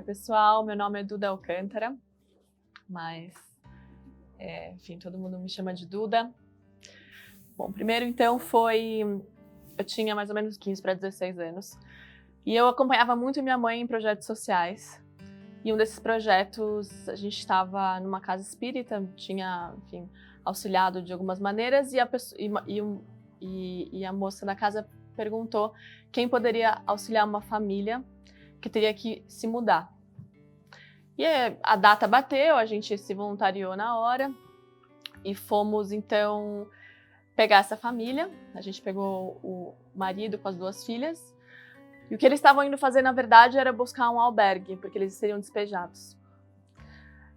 Oi, pessoal, meu nome é Duda Alcântara, mas, enfim, todo mundo me chama de Duda. Bom, primeiro, então, eu tinha mais ou menos 15 para 16 anos, e eu acompanhava muito minha mãe em projetos sociais, e um desses projetos, a gente estava numa casa espírita, tinha, enfim, auxiliado de algumas maneiras, e a moça da casa perguntou quem poderia auxiliar uma família que teria que se mudar. E a data bateu, a gente se voluntariou na hora e fomos, então, pegar essa família. A gente pegou o marido com as 2 filhas. E o que eles estavam indo fazer, na verdade, era buscar um albergue, porque eles seriam despejados.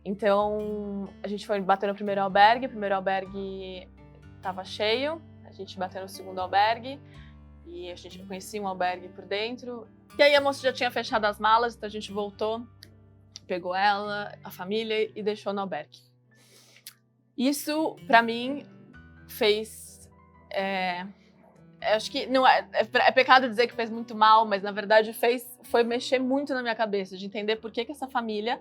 Então, a gente foi bater no primeiro albergue estava cheio, a gente bateu no segundo albergue, e a gente conhecia um albergue por dentro. E aí a moça já tinha fechado as malas, então a gente voltou, pegou ela, a família e deixou no albergue. Isso, pra mim, fez... acho que não é pecado dizer que fez muito mal, mas na verdade foi mexer muito na minha cabeça, de entender por que essa família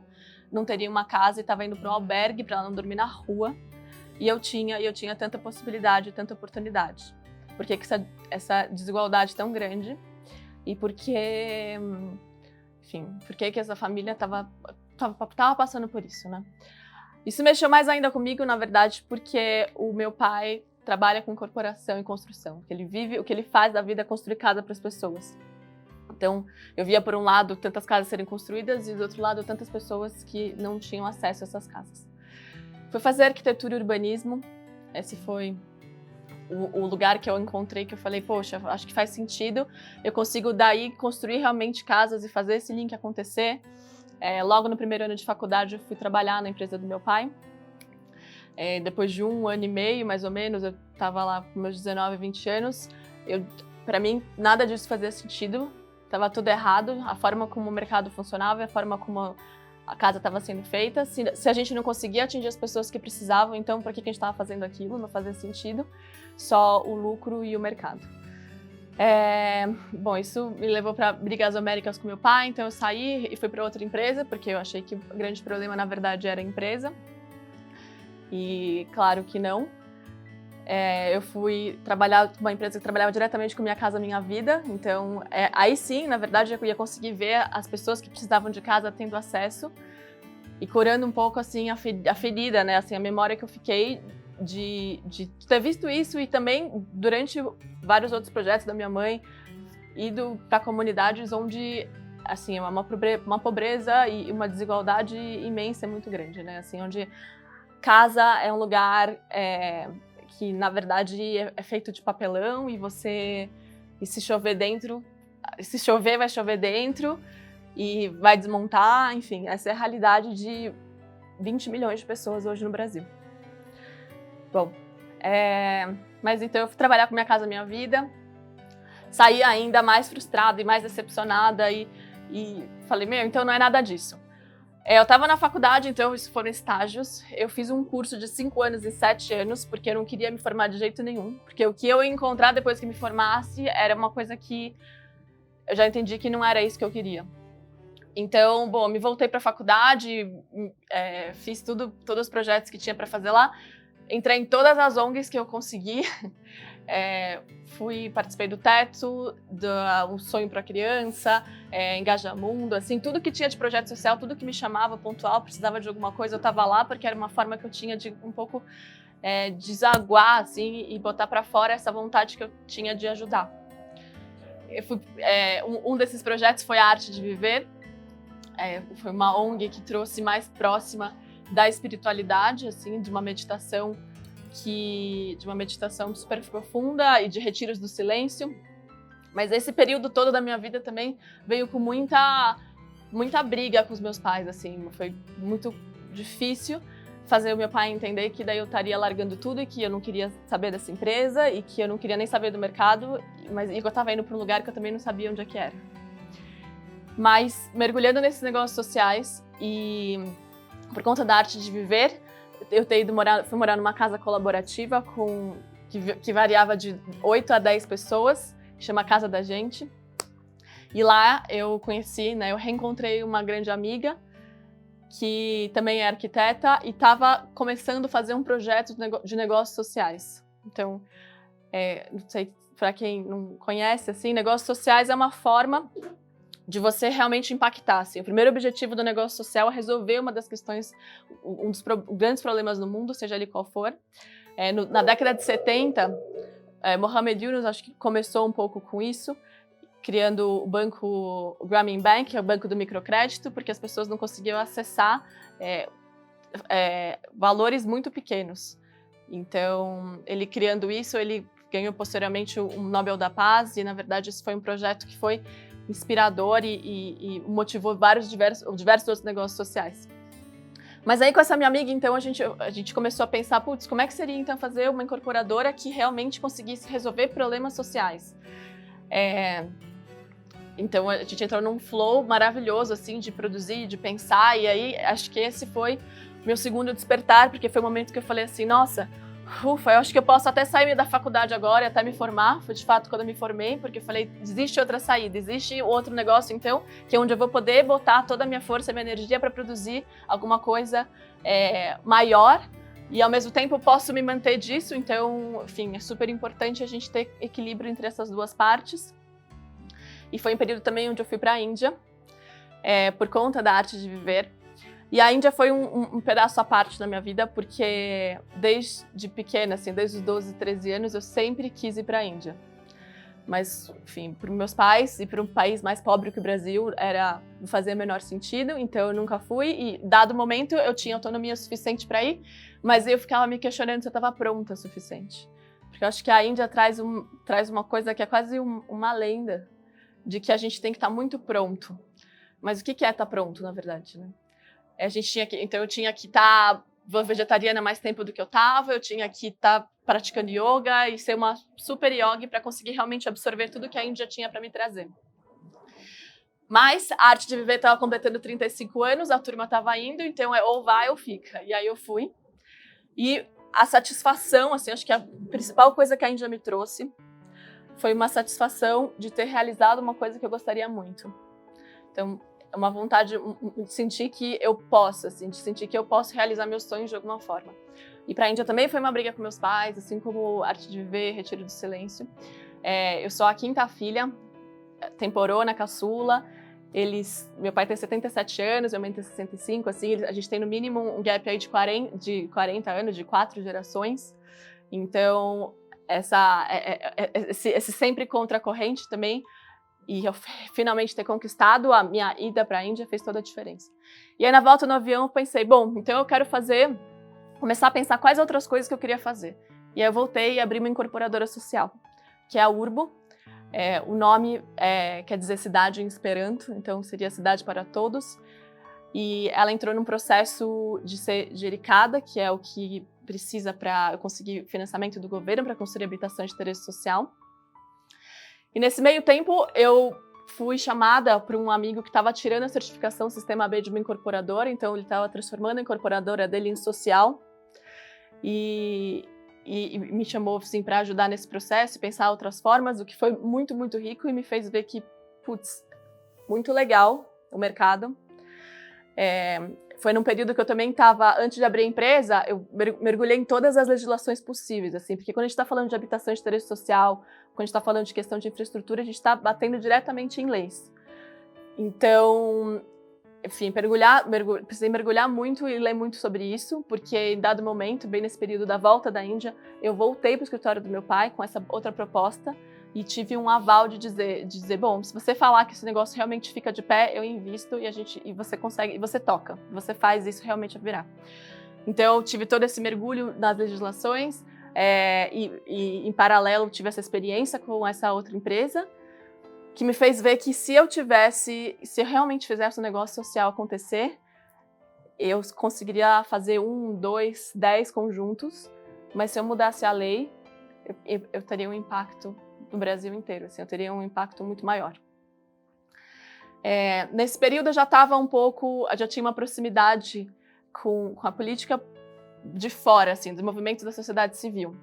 não teria uma casa e estava indo para um albergue para ela não dormir na rua, e eu tinha tanta possibilidade, tanta oportunidade. Por que essa desigualdade tão grande? E por que, enfim, por que essa família estava passando por isso, né? Isso mexeu mais ainda comigo, na verdade, porque o meu pai trabalha com corporação e construção. O que ele faz da vida é construir casa para as pessoas. Então, eu via, por um lado, tantas casas serem construídas e, do outro lado, tantas pessoas que não tinham acesso a essas casas. Fui fazer arquitetura e urbanismo. Esse foi o lugar que eu encontrei, que eu falei, poxa, acho que faz sentido. Eu consigo, daí, construir realmente casas e fazer esse link acontecer. Logo no primeiro ano de faculdade, eu fui trabalhar na empresa do meu pai. Depois de 1 ano e meio, mais ou menos, eu estava lá com meus 19, 20 anos. Para mim, nada disso fazia sentido. Estava tudo errado. A forma como o mercado funcionava, a forma como a casa estava sendo feita. Se a gente não conseguia atingir as pessoas que precisavam, então por que a gente estava fazendo aquilo? Não fazia sentido. Só o lucro e o mercado. Bom, isso me levou para brigas homéricas com meu pai, então eu saí e fui para outra empresa, porque eu achei que o grande problema, na verdade, era a empresa. E claro que não. Eu fui trabalhar com uma empresa que trabalhava diretamente com Minha Casa Minha Vida, então aí sim, na verdade, eu ia conseguir ver as pessoas que precisavam de casa tendo acesso e curando um pouco assim a ferida, né, assim, a memória que eu fiquei de ter visto isso, e também durante vários outros projetos da minha mãe, ido para comunidades onde assim, uma pobreza e uma desigualdade imensa, muito grande, né, assim, onde casa é um lugar que, na verdade, é feito de papelão, e se chover dentro, se chover, vai chover dentro e vai desmontar, enfim, essa é a realidade de 20 milhões de pessoas hoje no Brasil. Bom, mas então eu fui trabalhar com Minha Casa Minha Vida, saí ainda mais frustrada e mais decepcionada e falei, então não é nada disso. Eu estava na faculdade, então isso foram estágios. Eu fiz um curso de 5 anos em 7 anos, porque eu não queria me formar de jeito nenhum. Porque o que eu ia encontrar depois que me formasse era uma coisa que eu já entendi que não era isso que eu queria. Então, bom, me voltei para a faculdade, fiz todos os projetos que tinha para fazer lá. Entrei em todas as ONGs que eu consegui. Participei do Teto, do Sonho para a Criança, Engajamundo, assim, tudo que tinha de projeto social, tudo que me chamava pontual, precisava de alguma coisa, eu estava lá, porque era uma forma que eu tinha de um pouco desaguar, assim, e botar para fora essa vontade que eu tinha de ajudar. Um desses projetos foi a Arte de Viver. Foi uma ONG que trouxe mais próxima da espiritualidade, assim, de uma meditação super profunda e de retiros do silêncio. Mas esse período todo da minha vida também veio com muita briga com os meus pais, assim. Foi muito difícil fazer o meu pai entender que daí eu estaria largando tudo e que eu não queria saber dessa empresa e que eu não queria nem saber do mercado, mas eu estava indo para um lugar que eu também não sabia onde é que era. Mas mergulhando nesses negócios sociais e por conta da Arte de Viver, eu fui morar numa casa colaborativa que variava de 8 a 10 pessoas, que chama Casa da Gente. E lá eu conheci, né, eu reencontrei uma grande amiga que também é arquiteta e estava começando a fazer um projeto de negócios sociais. Então, não sei, para quem não conhece, assim, negócios sociais é uma forma de você realmente impactar. Assim. O primeiro objetivo do negócio social é resolver uma das questões, um dos grandes problemas do mundo, seja ele qual for. Na década de 70, Mohamed Yunus acho que começou um pouco com isso, criando o Grameen Bank, que é o banco do microcrédito, porque as pessoas não conseguiam acessar valores muito pequenos. Então, ele criando isso, ele ganhou posteriormente o Nobel da Paz, e na verdade esse foi um projeto que foi inspirador e motivou diversos outros negócios sociais. Mas aí com essa minha amiga, então, a gente começou a pensar, putz, como é que seria então fazer uma incorporadora que realmente conseguisse resolver problemas sociais? Então a gente entrou num flow maravilhoso, assim, de produzir, de pensar, e aí acho que esse foi meu segundo despertar, porque foi o momento que eu falei assim, nossa, ufa, eu acho que eu posso até sair da faculdade agora e até me formar. Foi de fato quando eu me formei, porque eu falei, existe outra saída, existe outro negócio então, que é onde eu vou poder botar toda a minha força e minha energia para produzir alguma coisa maior, e ao mesmo tempo eu posso me manter disso. Então, enfim, é super importante a gente ter equilíbrio entre essas duas partes. E foi um período também onde eu fui para a Índia, por conta da arte de viver. E a Índia foi um pedaço à parte na minha vida, porque desde pequena, assim, desde os 12, 13 anos, eu sempre quis ir para a Índia. Mas, enfim, para os meus pais e para um país mais pobre que o Brasil, não fazia o menor sentido, então eu nunca fui. E, dado momento, eu tinha autonomia suficiente para ir, mas eu ficava me questionando se eu estava pronta o suficiente. Porque eu acho que a Índia traz uma coisa que é quase uma lenda, de que a gente tem que estar muito pronto. Mas o que é estar pronto, na verdade, né? Então eu tinha que estar vegetariana mais tempo do que eu estava, eu tinha que estar praticando yoga e ser uma super yogi para conseguir realmente absorver tudo que a Índia tinha para me trazer. Mas a arte de viver estava completando 35 anos, a turma estava indo, então ou vai ou fica. E aí eu fui. E a satisfação, assim, acho que a principal coisa que a Índia me trouxe foi uma satisfação de ter realizado uma coisa que eu gostaria muito. Então, é uma vontade de sentir que eu posso, assim, de sentir que eu posso realizar meus sonhos de alguma forma. E para a Índia também foi uma briga com meus pais, assim como Arte de Viver, Retiro do Silêncio. Eu sou a quinta filha, temporona, caçula. Meu pai tem 77 anos, minha mãe tem 65, assim, a gente tem no mínimo um gap aí de 40 anos, de 4 gerações. Então, esse sempre contra a corrente também, e eu finalmente ter conquistado a minha ida para a Índia fez toda a diferença. E aí na volta no avião eu pensei, bom, então eu quero começar a pensar quais outras coisas que eu queria fazer. E aí eu voltei e abri uma incorporadora social, que é a Urbo. O nome quer dizer cidade em Esperanto, então seria Cidade para Todos. E ela entrou num processo de ser gericada, que é o que precisa para eu conseguir financiamento do governo para construir habitação de interesse social. E nesse meio tempo, eu fui chamada por um amigo que estava tirando a certificação Sistema B de uma incorporadora, então ele estava transformando a incorporadora dele em social, e me chamou assim, para ajudar nesse processo e pensar outras formas, o que foi muito, muito rico e me fez ver que, putz, muito legal o mercado. Foi num período que eu também estava, antes de abrir a empresa, eu mergulhei em todas as legislações possíveis, assim, porque quando a gente está falando de habitação de interesse social, quando a gente está falando de questão de infraestrutura, a gente está batendo diretamente em leis. Então, enfim, precisei mergulhar muito e ler muito sobre isso, porque em dado momento, bem nesse período da volta da Índia, eu voltei para o escritório do meu pai com essa outra proposta e tive um aval de dizer, bom, se você falar que esse negócio realmente fica de pé, eu invisto e você consegue, e você toca, você faz isso realmente virar. Então, eu tive todo esse mergulho nas legislações e em paralelo tive essa experiência com essa outra empresa, que me fez ver que se eu realmente fizesse um negócio social acontecer, eu conseguiria fazer 1, 2, 10 conjuntos, mas se eu mudasse a lei, eu teria um impacto no Brasil inteiro, assim, eu teria um impacto muito maior. Nesse período eu já tinha uma proximidade com a política de fora, assim, dos movimentos da sociedade civil.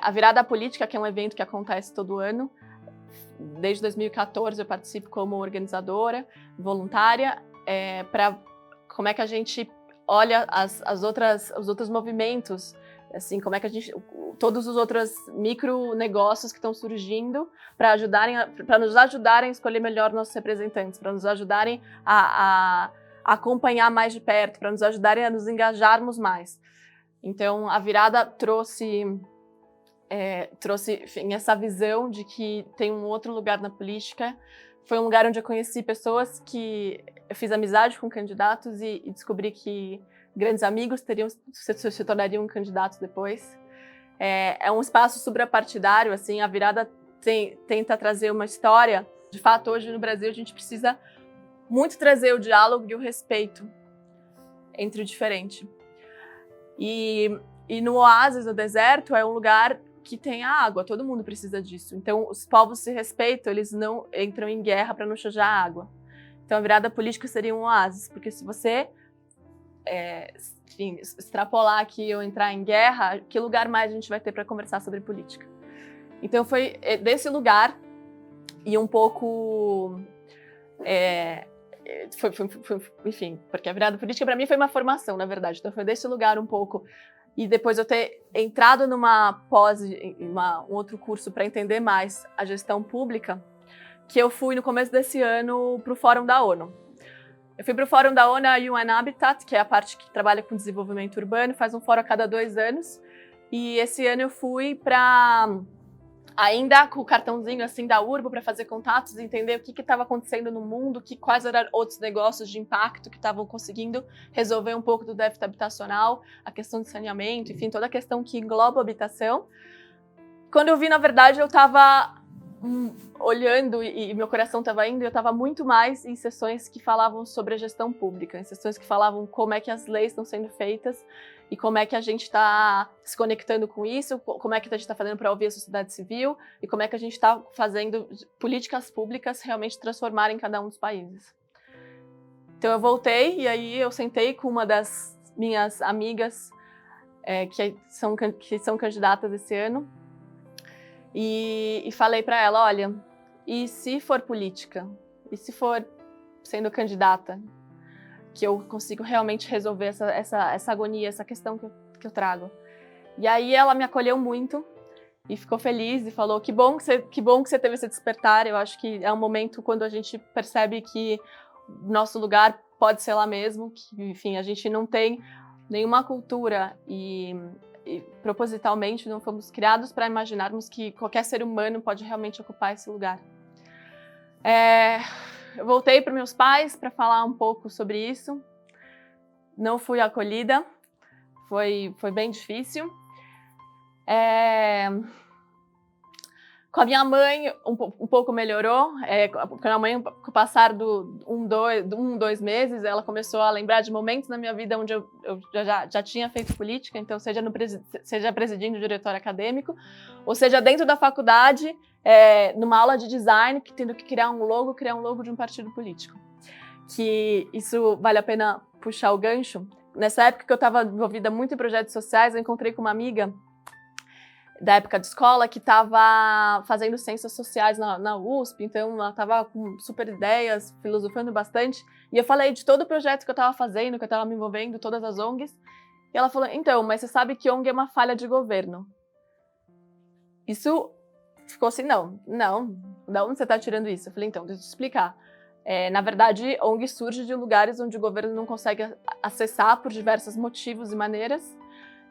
A Virada Política, que é um evento que acontece todo ano, desde 2014 eu participo como organizadora, voluntária, para como é que a gente olha os outros movimentos, assim, como é que a gente, todos os outros micronegócios que estão surgindo para nos ajudarem a escolher melhor nossos representantes, para nos ajudarem a acompanhar mais de perto, para nos ajudarem a nos engajarmos mais. Então, a virada trouxe enfim, essa visão de que tem um outro lugar na política. Foi um lugar onde eu conheci pessoas que eu fiz amizade com candidatos e descobri que grandes amigos se tornariam candidatos depois. É um espaço suprapartidário, assim, a virada tenta trazer uma história. De fato, hoje no Brasil a gente precisa muito trazer o diálogo e o respeito entre o diferente. E no oásis, no deserto, é um lugar que tem a água, todo mundo precisa disso. Então, os povos se respeitam, eles não entram em guerra para não sujar a água. Então, a virada política seria um oásis, porque se você enfim, extrapolar aqui ou entrar em guerra, que lugar mais a gente vai ter para conversar sobre política? Então, foi desse lugar e um pouco... enfim, porque a virada política para mim foi uma formação, na verdade. Então, foi desse lugar um pouco... E depois eu ter entrado numa um outro curso para entender mais a gestão pública, que eu fui no começo desse ano para o Fórum da ONU. Eu fui para o Fórum da ONU, a UN Habitat, que é a parte que trabalha com desenvolvimento urbano, faz um fórum a cada 2 anos. E esse ano eu fui para, ainda com o cartãozinho assim da Urbo, para fazer contatos, entender o que estava acontecendo no mundo, quais eram outros negócios de impacto que estavam conseguindo resolver um pouco do déficit habitacional, a questão de saneamento, enfim, toda a questão que engloba a habitação. Quando eu vi, na verdade, eu estava olhando e meu coração estava indo, e eu estava muito mais em sessões que falavam sobre a gestão pública, em sessões que falavam como é que as leis estão sendo feitas e como é que a gente está se conectando com isso, como é que a gente está fazendo para ouvir a sociedade civil e como é que a gente está fazendo políticas públicas realmente transformarem cada um dos países. Então eu voltei e aí eu sentei com uma das minhas amigas que são candidatas esse ano e falei para ela, olha, e se for política? E se for sendo candidata? Que eu consigo realmente resolver essa agonia, essa questão que eu trago. E aí ela me acolheu muito e ficou feliz e falou que bom que você teve esse despertar. Eu acho que é um momento quando a gente percebe que nosso lugar pode ser lá mesmo, que, enfim, a gente não tem nenhuma cultura e propositalmente não fomos criados para imaginarmos que qualquer ser humano pode realmente ocupar esse lugar. Eu voltei para meus pais para falar um pouco sobre isso. Não fui acolhida, foi bem difícil. Com a minha mãe um pouco melhorou. Com a minha mãe, com o passar do 2 meses, ela começou a lembrar de momentos na minha vida onde eu já tinha feito política, então seja presidindo o diretório acadêmico, ou seja dentro da faculdade, numa aula de design, tendo que criar um logo de um partido político. Que isso vale a pena puxar o gancho. Nessa época que eu estava envolvida muito em projetos sociais, eu encontrei com uma amiga da época de escola que estava fazendo ciências sociais na USP, então ela estava com super ideias, filosofando bastante, e eu falei de todo o projeto que eu estava fazendo, que eu estava me envolvendo, todas as ONGs, e ela falou, então, mas você sabe que ONG é uma falha de governo. Isso ficou assim, não, da onde você está tirando isso? Eu falei, então, deixa eu te explicar. Na verdade, ONG surge de lugares onde o governo não consegue acessar por diversos motivos e maneiras.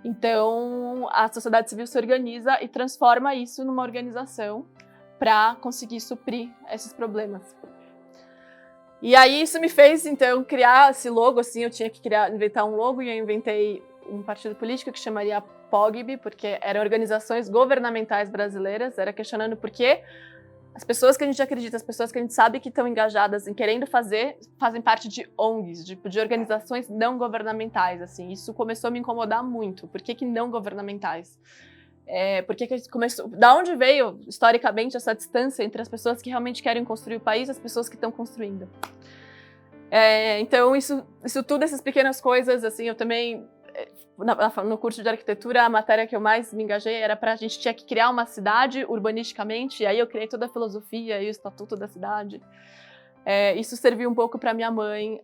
Então, a sociedade civil se organiza e transforma isso numa organização para conseguir suprir esses problemas. E aí isso me fez, então, criar esse logo, assim, eu tinha que inventar um logo, e eu inventei um partido político que chamaria POGB, porque eram organizações governamentais brasileiras, era questionando por que as pessoas que a gente acredita, as pessoas que a gente sabe que estão engajadas em querendo fazer, fazem parte de ONGs, de organizações não governamentais, assim. Isso começou a me incomodar muito. Por que não governamentais? Por que começou? Da onde veio, historicamente, essa distância entre as pessoas que realmente querem construir o país e as pessoas que estão construindo? Então, isso tudo, essas pequenas coisas, assim, eu também no curso de arquitetura, a matéria que eu mais me engajei era a gente tinha que criar uma cidade urbanisticamente, e aí eu criei toda a filosofia e o estatuto da cidade. Isso serviu um pouco para minha mãe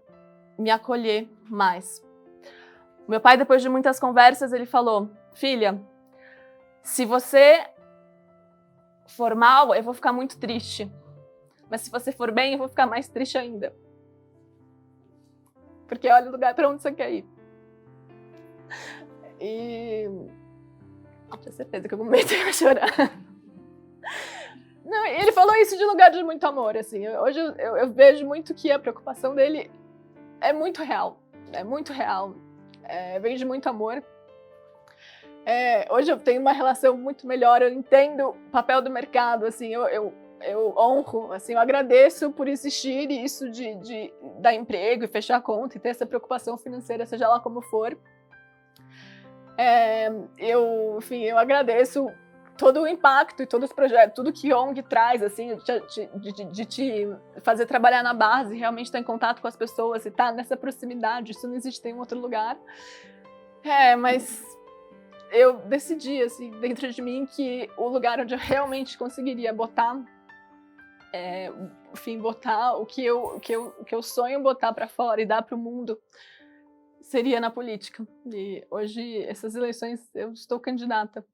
me acolher mais. Meu pai, depois de muitas conversas, ele falou: filha, se você for mal, eu vou ficar muito triste. Mas se você for bem, eu vou ficar mais triste ainda. Porque olha o lugar para onde você quer ir. E eu tinha certeza que em algum momento eu ia chorar. Não, ele falou isso de lugar de muito amor, assim. Hoje eu vejo muito que a preocupação dele é muito real. É muito real. Vem de muito amor. Hoje eu tenho uma relação muito melhor, eu entendo o papel do mercado, assim, eu honro, assim, eu agradeço por existir e isso de dar emprego e fechar a conta e ter essa preocupação financeira, seja lá como for. Eu agradeço todo o impacto e todos os projetos, tudo que ONG traz, assim, de te fazer trabalhar na base, realmente estar em contato com as pessoas e estar nessa proximidade, isso não existe em outro lugar. Mas eu decidi, assim, dentro de mim que o lugar onde eu realmente conseguiria botar, botar o que eu sonho botar para fora e dar para o mundo, seria na política. E hoje, essas eleições, eu estou candidata.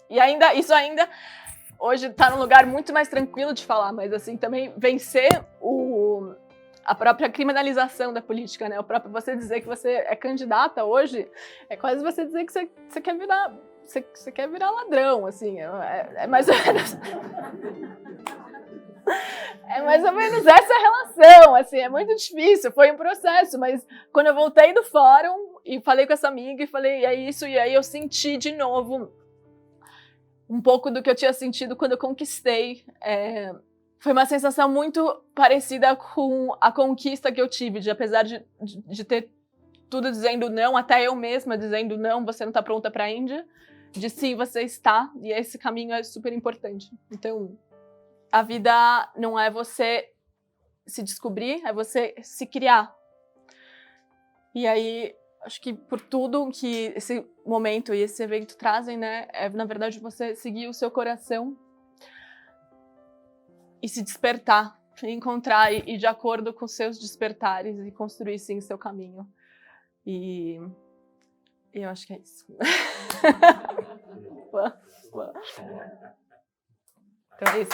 E isso ainda hoje está num lugar muito mais tranquilo de falar, mas assim, também vencer a própria criminalização da política, né? O próprio você dizer que você é candidata hoje é quase você dizer que você quer virar, você quer virar ladrão, assim, é mais ou menos. É mais ou menos essa relação, assim, é muito difícil, foi um processo, mas quando eu voltei do fórum e falei com essa amiga e falei, é isso, e aí eu senti de novo um pouco do que eu tinha sentido quando eu conquistei. Foi uma sensação muito parecida com a conquista que eu tive, apesar de ter tudo dizendo não, até eu mesma dizendo não, você não está pronta para a Índia, de sim, você está, e esse caminho é super importante. Então, a vida não é você se descobrir, é você se criar. E aí, acho que por tudo que esse momento e esse evento trazem, né, na verdade você seguir o seu coração e se despertar, e encontrar e de acordo com seus despertares e construir sim o seu caminho. E eu acho que é isso. Então é isso.